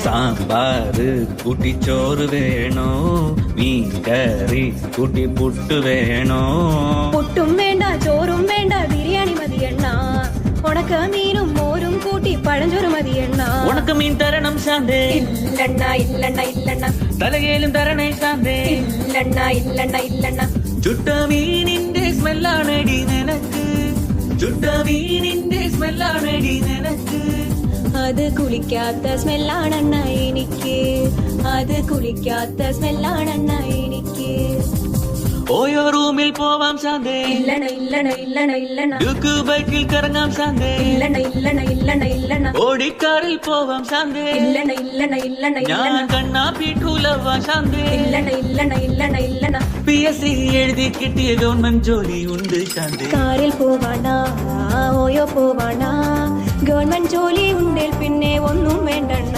സാമ്പാറ് കൂട്ടി ചോറ് വേണോ മീൻ കറി കൂട്ടി പുട്ട് വേണോ പുട്ടും വേണ്ട ചോറും വേണ്ട ബിരിയാണി മതിയെണ്ണ ഉണക്ക മീനും മോരും കൂട്ടി പഴഞ്ചോറ് മതിയെണ്ണ ഉണക്ക മീൻ തരണം ശാന്തേ ഇല്ലണ്ണ ഇല്ലണ്ണ ഇല്ലണ്ണ തലകേലും തരണേ ശാന്തേ ഇല്ലണ്ണ ഇല്ലണ്ണ ഇല്ലണ്ണ ചുട്ട മീനിന്റെ സ്മെല്ലാണടി നിനക്ക് ചുട്ട മീനിന്റെ സ്മെല്ലാണടി നിനക്ക് അത് കുളിക്കാത്ത സ്മെല്ലാണെണ്ണ എനിക്ക് അത് കുളിക്കാത്ത സ്മെല്ലാണെണ്ണ എനിക്ക് ഓയോ റൂമിൽ പോവാം ശാന്തേ ഇല്ലണ ഇല്ലണ ഇല്ലണ ഇല്ലണ ഡ്യൂക്ക് ബൈക്കിൽ കറങ്ങാം ശാന്തേ ഇല്ലണ ഇല്ലണ ഇല്ലണ ഇല്ലണ ഓടിക്കാറിൽ പോവാം ശാന്തേ ഇല്ലണ ഇല്ലണ ഇല്ലണ ഞാൻ ഇല്ലണ കണ്ണാ പീഠൂലവാ ശാന്തേ ഇല്ലണ ഇല്ലണ ഇല്ലണ ഇല്ലണ PSC എഴുതി കിട്ടിയ ഗവൺമെന്റ് ജോലി ഉണ്ട് ശാന്തേ കാറിൽ പോവാണ ഓയോ പോവാണ ഗവൺമെന്റ് ജോലി ഉണ്ടേൽ പിന്നെ ഒന്നും വേണ്ടണ്ണ